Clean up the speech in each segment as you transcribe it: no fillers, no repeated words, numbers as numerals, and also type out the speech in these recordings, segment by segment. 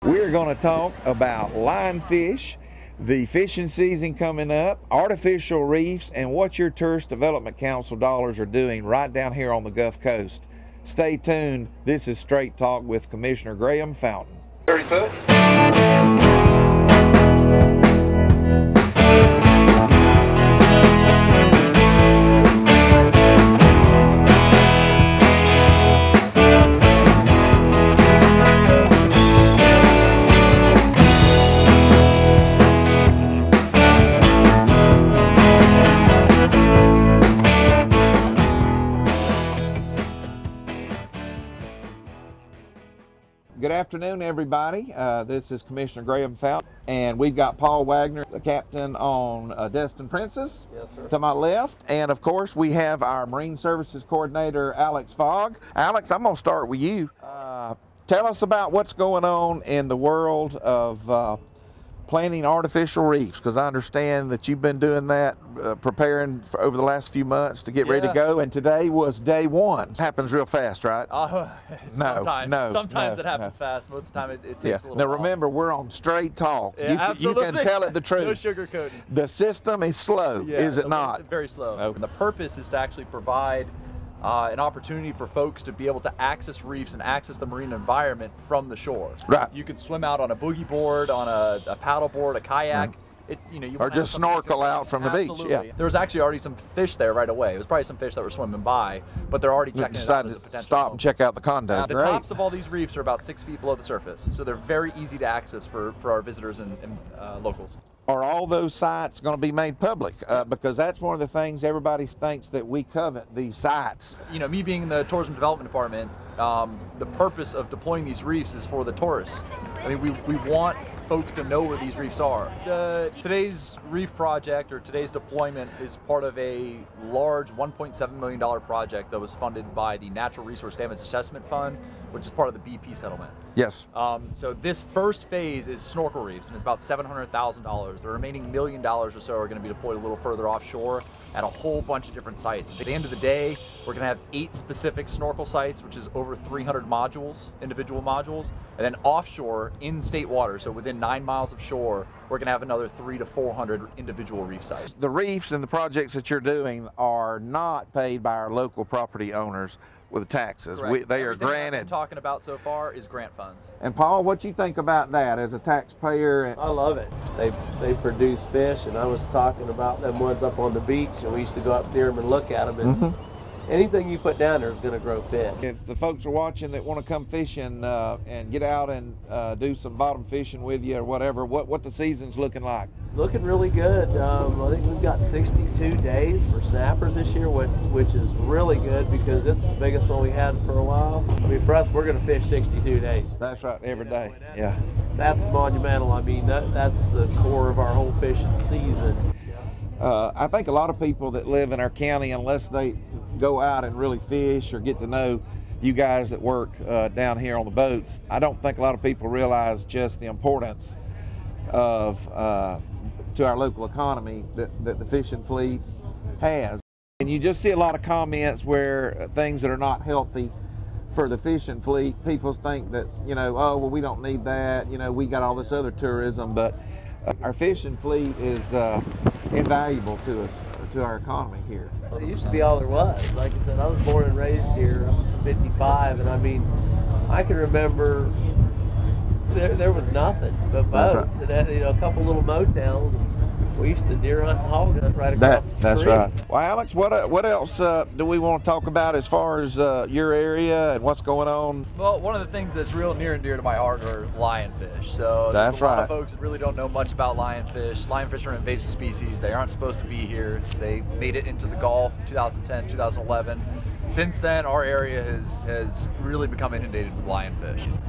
We're going to talk about lionfish, the fishing season coming up, artificial reefs, and what your Tourist Development Council dollars are doing right down here on the Gulf Coast. Stay tuned. This is Straight Talk with Commissioner Graham Fountain. 30 foot. Good afternoon, everybody. This is Commissioner Graham Fountain, and we've got Paul Wagner, the captain on Destin Princess, yes, sir, to my left. And of course, we have our Marine Services Coordinator, Alex Fogg. Alex, I'm going to start with you. Tell us about what's going on in the world of planting artificial reefs, because I understand that you've been doing that, preparing for over the last few months to get ready to go, and today was day one. It happens real fast, right? Sometimes it happens fast. Most of the time it takes a little while. Now remember, we're on Straight Talk. Yeah, you can tell it the truth. No sugarcoating. The system is slow, is it not? Very slow. Okay. And the purpose is to actually provide an opportunity for folks to be able to access reefs and access the marine environment from the shore. Right. You can swim out on a boogie board, on a paddle board, a kayak. Or just snorkel out from the beach. Yeah. There was actually already some fish there right away. It was probably some fish that were swimming by, but they're already checking it out as a potential. Stop and check out the condo. The tops of all these reefs are about 6 feet below the surface, so they're very easy to access for our visitors and locals. Are all those sites going to be made public? Because that's one of the things everybody thinks that we covet, these sites. You know, me being in the Tourism Development Department, the purpose of deploying these reefs is for the tourists. I mean, we want folks to know where these reefs are. Today's reef project, or today's deployment, is part of a large $1.7 million project that was funded by the Natural Resource Damage Assessment Fund, which is part of the BP settlement. Yes. So this first phase is snorkel reefs, and it's about $700,000. The remaining $1 million or so are going to be deployed a little further offshore at a whole bunch of different sites. At the end of the day, we're going to have 8 specific snorkel sites, which is over 300 modules, individual modules, and then offshore in state water, so within 9 miles of shore, we're going to have another 300 to 400 individual reef sites. The reefs and the projects that you're doing are not paid by our local property owners with taxes. They are granted. I've been talking about so far is grant funds. And Paul, what you think about that as a taxpayer? I love it. They produce fish, and I was talking about them ones up on the beach, and we used to go up near them and look at them. And anything you put down there is going to grow fish. If the folks are watching that want to come fishing and get out and do some bottom fishing with you or whatever, what the season's looking like? Looking really good. I think we've got 62 days for snappers this year, which is really good because it's the biggest one we had for a while. I mean, for us, we're going to fish 62 days. That's right, every day. Yeah. That's monumental. I mean, that's the core of our whole fishing season. I think a lot of people that live in our county, unless they go out and really fish or get to know you guys that work down here on the boats, I don't think a lot of people realize just the importance of to our local economy that the fishing fleet has. And you just see a lot of comments where things that are not healthy for the fishing fleet, people think that, you know, oh, well, we don't need that, you know, we got all this other tourism, but our fishing fleet is invaluable to us, to our economy here. Well, it used to be all there was. Like I said, I was born and raised here. I'm 55, and I mean, I can remember there was nothing but boats, right, and a couple little motels. We used to deer hunt and hog hunt right across the street. That's right. Well, Alex, what else do we want to talk about as far as your area and what's going on? Well, one of the things that's real near and dear to my heart are lionfish. So that's a lot of folks that really don't know much about lionfish. Lionfish are an invasive species. They aren't supposed to be here. They made it into the Gulf in 2010, 2011. Since then, our area has really become inundated with lionfish.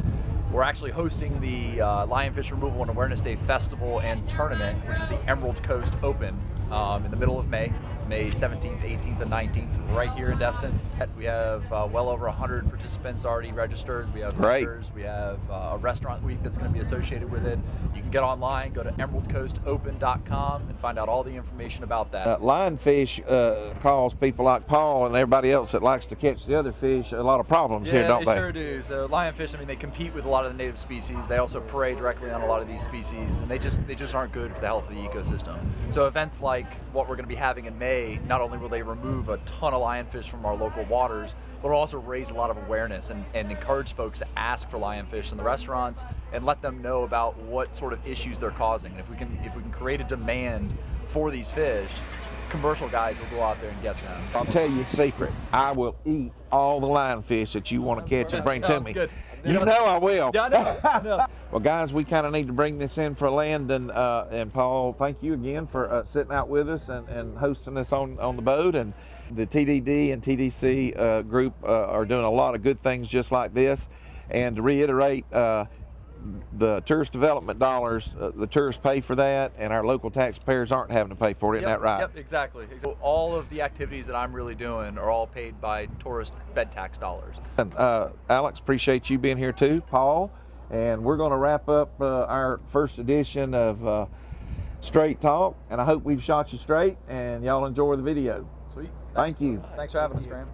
We're actually hosting the Lionfish Removal and Awareness Day Festival and Tournament, which is the Emerald Coast Open, in the middle of May. May 17th, 18th, and 19th, right here in Destin. We have well over 100 participants already registered. We have visitors. We have a restaurant week that's going to be associated with it. You can get online, go to emeraldcoastopen.com and find out all the information about that. Lionfish cause people like Paul and everybody else that likes to catch the other fish a lot of problems here, don't they? Yeah, they sure do. So lionfish, I mean, they compete with a lot lot of the native species. They also prey directly on a lot of these species, and they just aren't good for the health of the ecosystem. So events like what we're going to be having in May, not only will they remove a ton of lionfish from our local waters, but will also raise a lot of awareness and encourage folks to ask for lionfish in the restaurants and let them know about what sort of issues they're causing. And if we can create a demand for these fish, commercial guys will go out there and get them. I'll tell you a secret. I will eat all the lionfish that you want to catch and bring to me. Good. You know I will. Yeah, I know. Well, guys, we kind of need to bring this in for Landon and Paul. Thank you again for sitting out with us and hosting us on the boat. And the TDD and TDC group are doing a lot of good things just like this. And to reiterate, the tourist development dollars, the tourists pay for that, and our local taxpayers aren't having to pay for it. Isn't that right? Yep, exactly. So all of the activities that I'm really doing are all paid by tourist bed tax dollars. And, Alex, appreciate you being here too, Paul. And we're going to wrap up our first edition of Straight Talk, and I hope we've shot you straight and y'all enjoy the video. Sweet. Thank you. Thanks for having us, Graham.